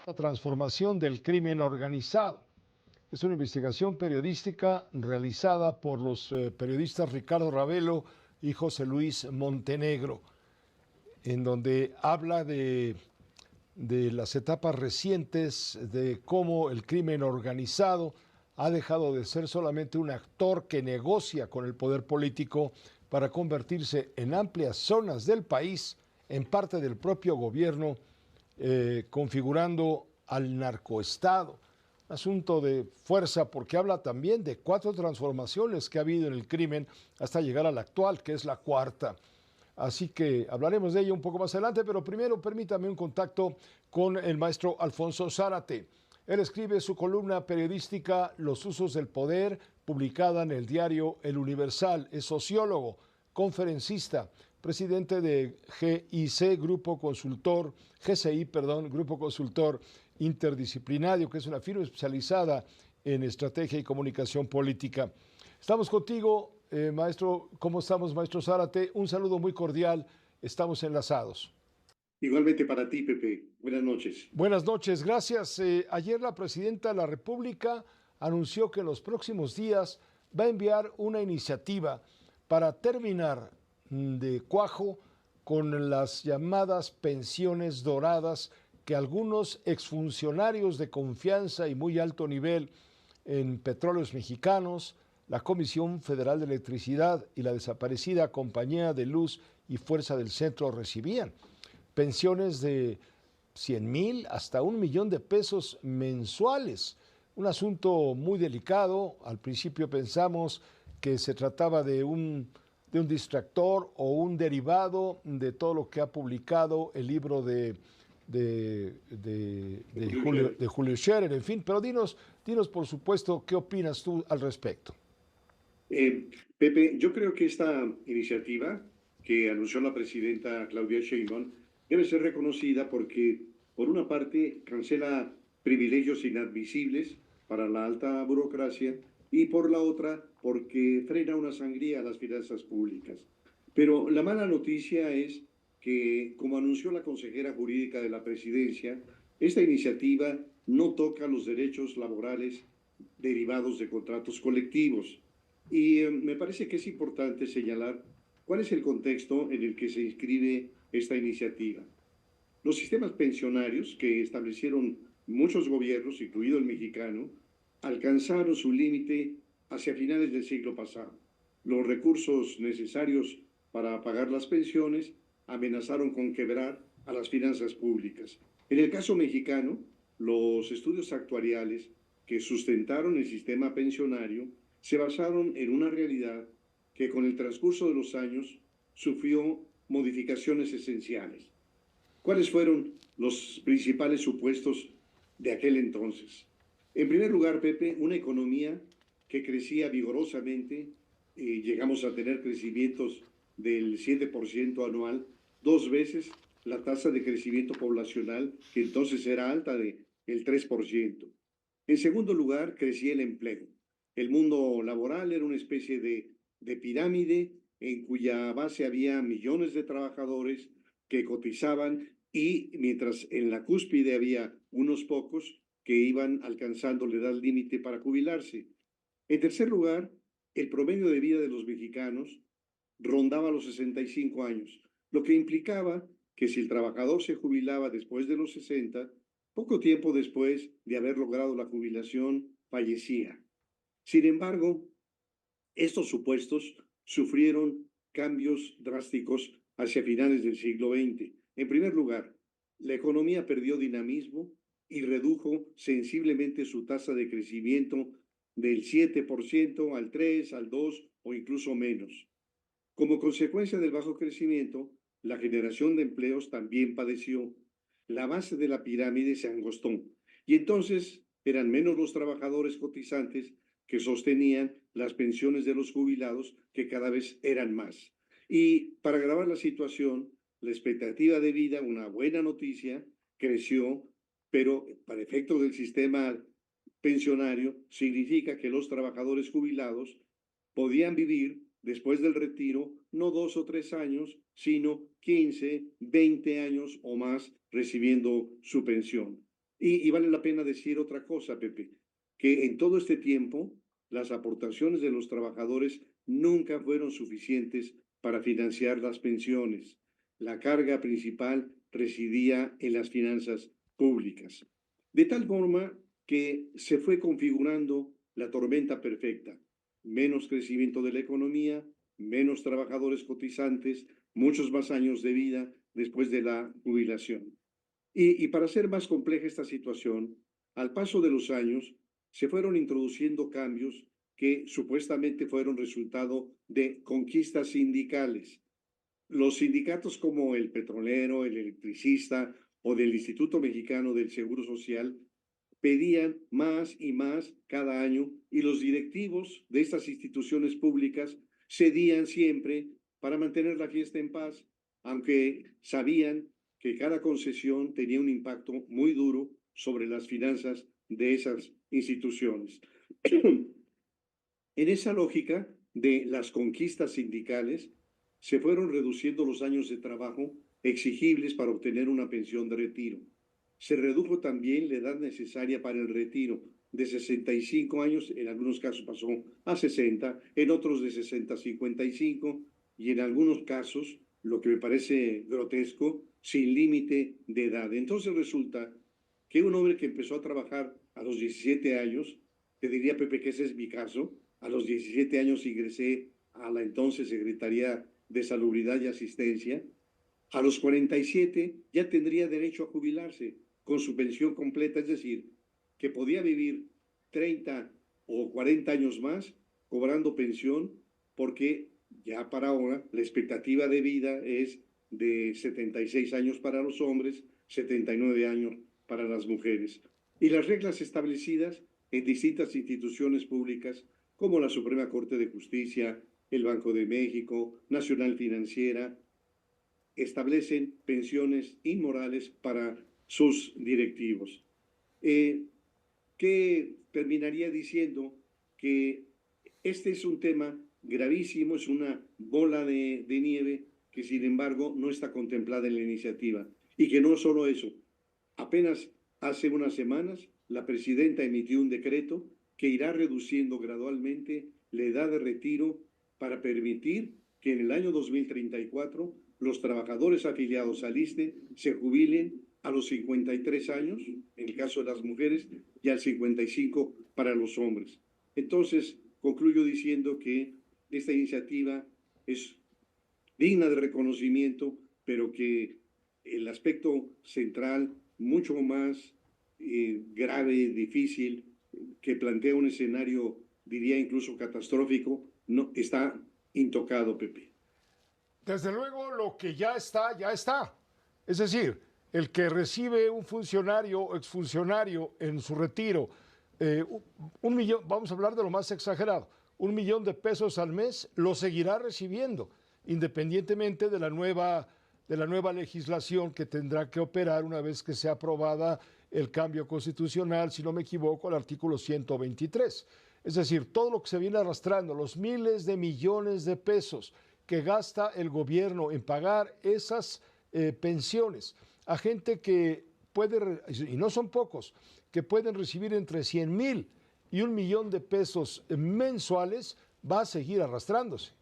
La transformación del crimen organizado. Es una investigación periodística realizada por los periodistas Ricardo Ravelo y José Luis Montenegro, en donde habla de las etapas recientes de cómo el crimen organizado ha dejado de ser solamente un actor que negocia con el poder político para convertirse en amplias zonas del país, en parte del propio gobierno, configurando al narcoestado. Asunto de fuerza porque habla también de 4 transformaciones que ha habido en el crimen hasta llegar a la actual, que es la cuarta. Así que hablaremos de ello un poco más adelante, pero primero permítame un contacto con el maestro Alfonso Zárate. Él escribe su columna periodística Los usos del poder, publicada en el diario El Universal. Es sociólogo, conferencista, presidente de GIC, Grupo Consultor, GCI, perdón, Grupo Consultor Interdisciplinario, que es una firma especializada en estrategia y comunicación política. Estamos contigo, maestro. ¿Cómo estamos, maestro Zárate? Un saludo muy cordial. Estamos enlazados. Igualmente para ti, Pepe. Buenas noches. Buenas noches, gracias. Ayer la presidenta de la República anunció que en los próximos días va a enviar una iniciativa para terminar de cuajo con las llamadas pensiones doradas que algunos exfuncionarios de confianza y muy alto nivel en Petróleos Mexicanos, la Comisión Federal de Electricidad y la desaparecida Compañía de Luz y Fuerza del Centro recibían. Pensiones de 100,000 hasta 1,000,000 de pesos mensuales. Un asunto muy delicado. Al principio pensamos que se trataba de un distractor o un derivado de todo lo que ha publicado el libro de Julio Scherer, en fin. Pero dinos, por supuesto, ¿qué opinas tú al respecto? Pepe, yo creo que esta iniciativa que anunció la presidenta Claudia Sheinbaum debe ser reconocida porque, por una parte, cancela privilegios inadmisibles para la alta burocracia y, por la otra, porque frena una sangría a las finanzas públicas. Pero la mala noticia es que, como anunció la consejera jurídica de la presidencia, esta iniciativa no toca los derechos laborales derivados de contratos colectivos. Y me parece que es importante señalar cuál es el contexto en el que se inscribe esta iniciativa. Los sistemas pensionarios que establecieron muchos gobiernos, incluido el mexicano, alcanzaron su límite hacia finales del siglo pasado. Los recursos necesarios para pagar las pensiones amenazaron con quebrar a las finanzas públicas. En el caso mexicano, los estudios actuariales que sustentaron el sistema pensionario se basaron en una realidad que con el transcurso de los años sufrió modificaciones esenciales. ¿Cuáles fueron los principales supuestos de aquel entonces? En primer lugar, Pepe, una economía que crecía vigorosamente. Llegamos a tener crecimientos del 7% anual, 2 veces la tasa de crecimiento poblacional, que entonces era alta, del 3%. En segundo lugar, crecía el empleo. El mundo laboral era una especie de pirámide en cuya base había millones de trabajadores que cotizaban y mientras en la cúspide había unos pocos que iban alcanzando la edad límite para jubilarse. En tercer lugar, el promedio de vida de los mexicanos rondaba los 65 años, lo que implicaba que si el trabajador se jubilaba después de los 60, poco tiempo después de haber logrado la jubilación, fallecía. Sin embargo, estos supuestos sufrieron cambios drásticos hacia finales del siglo XX. En primer lugar, la economía perdió dinamismo y redujo sensiblemente su tasa de crecimiento del 7% al 3, al 2 o incluso menos. Como consecuencia del bajo crecimiento, la generación de empleos también padeció. La base de la pirámide se angostó y entonces eran menos los trabajadores cotizantes que sostenían las pensiones de los jubilados, que cada vez eran más. Y para agravar la situación, la expectativa de vida, una buena noticia, creció, pero para efectos del sistema pensionario significa que los trabajadores jubilados podían vivir después del retiro no 2 o 3 años, sino 15, 20 años o más recibiendo su pensión. Y vale la pena decir otra cosa, Pepe, que en todo este tiempo las aportaciones de los trabajadores nunca fueron suficientes para financiar las pensiones. La carga principal residía en las finanzas públicas. De tal forma que se fue configurando la tormenta perfecta. Menos crecimiento de la economía, menos trabajadores cotizantes, muchos más años de vida después de la jubilación. Y para hacer más compleja esta situación, al paso de los años se fueron introduciendo cambios que supuestamente fueron resultado de conquistas sindicales. Los sindicatos como el petrolero, el electricista o del Instituto Mexicano del Seguro Social pedían más y más cada año y los directivos de estas instituciones públicas cedían siempre para mantener la fiesta en paz, aunque sabían que cada concesión tenía un impacto muy duro sobre las finanzas de esas instituciones. En esa lógica de las conquistas sindicales, se fueron reduciendo los años de trabajo exigibles para obtener una pensión de retiro. Se redujo también la edad necesaria para el retiro, de 65 años, en algunos casos pasó a 60, en otros de 60 a 55, y en algunos casos, lo que me parece grotesco, sin límite de edad. Entonces resulta que un hombre que empezó a trabajar a los 17 años, te diría, Pepe, que ese es mi caso, a los 17 años ingresé a la entonces Secretaría de Salubridad y Asistencia, a los 47 ya tendría derecho a jubilarse con su pensión completa, es decir, que podía vivir 30 o 40 años más cobrando pensión, porque ya para ahora la expectativa de vida es de 76 años para los hombres, 79 años para las mujeres. Y las reglas establecidas en distintas instituciones públicas como la Suprema Corte de Justicia, el Banco de México, Nacional Financiera, establecen pensiones inmorales para sus directivos. Que terminaría diciendo que este es un tema gravísimo, es una bola de nieve que sin embargo no está contemplada en la iniciativa. Y que no solo eso, apenas hace unas semanas la presidenta emitió un decreto que irá reduciendo gradualmente la edad de retiro para permitir que en el año 2034 los trabajadores afiliados al ISSSTE se jubilen a los 53 años, en el caso de las mujeres, y al 55 para los hombres. Entonces, concluyo diciendo que esta iniciativa es digna de reconocimiento, pero que el aspecto central, mucho más grave, difícil, que plantea un escenario, diría incluso catastrófico, no está intocado, Pepe. Desde luego, lo que ya está, ya está. Es decir, el que recibe un funcionario o exfuncionario en su retiro, 1 millón, vamos a hablar de lo más exagerado, 1 millón de pesos al mes, lo seguirá recibiendo, independientemente de la nueva legislación que tendrá que operar una vez que sea aprobada el cambio constitucional, si no me equivoco, al artículo 123. Es decir, todo lo que se viene arrastrando, los miles de millones de pesos que gasta el gobierno en pagar esas pensiones a gente que puede, y no son pocos, que pueden recibir entre 100,000 y 1 millón de pesos mensuales, va a seguir arrastrándose.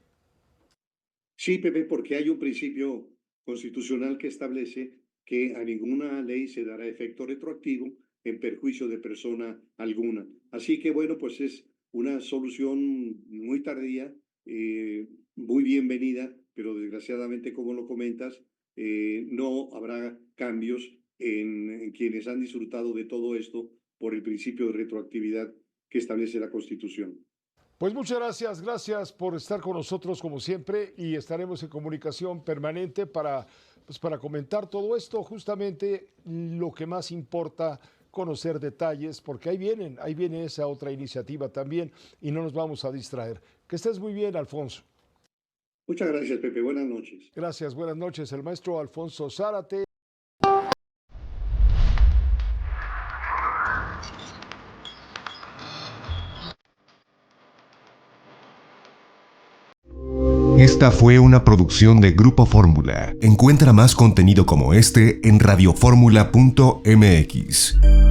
Sí, Pepe, porque hay un principio constitucional que establece que a ninguna ley se dará efecto retroactivo en perjuicio de persona alguna. Así que, bueno, pues es una solución muy tardía, muy bienvenida, pero desgraciadamente, como lo comentas, no habrá cambios en quienes han disfrutado de todo esto por el principio de retroactividad que establece la Constitución. Pues muchas gracias por estar con nosotros como siempre y estaremos en comunicación permanente para comentar todo esto, justamente lo que más importa, conocer detalles, porque ahí viene esa otra iniciativa también y no nos vamos a distraer. Que estés muy bien, Alfonso. Muchas gracias, Pepe. Buenas noches. Gracias, buenas noches. El maestro Alfonso Zárate. Esta fue una producción de Grupo Fórmula. Encuentra más contenido como este en radioformula.mx.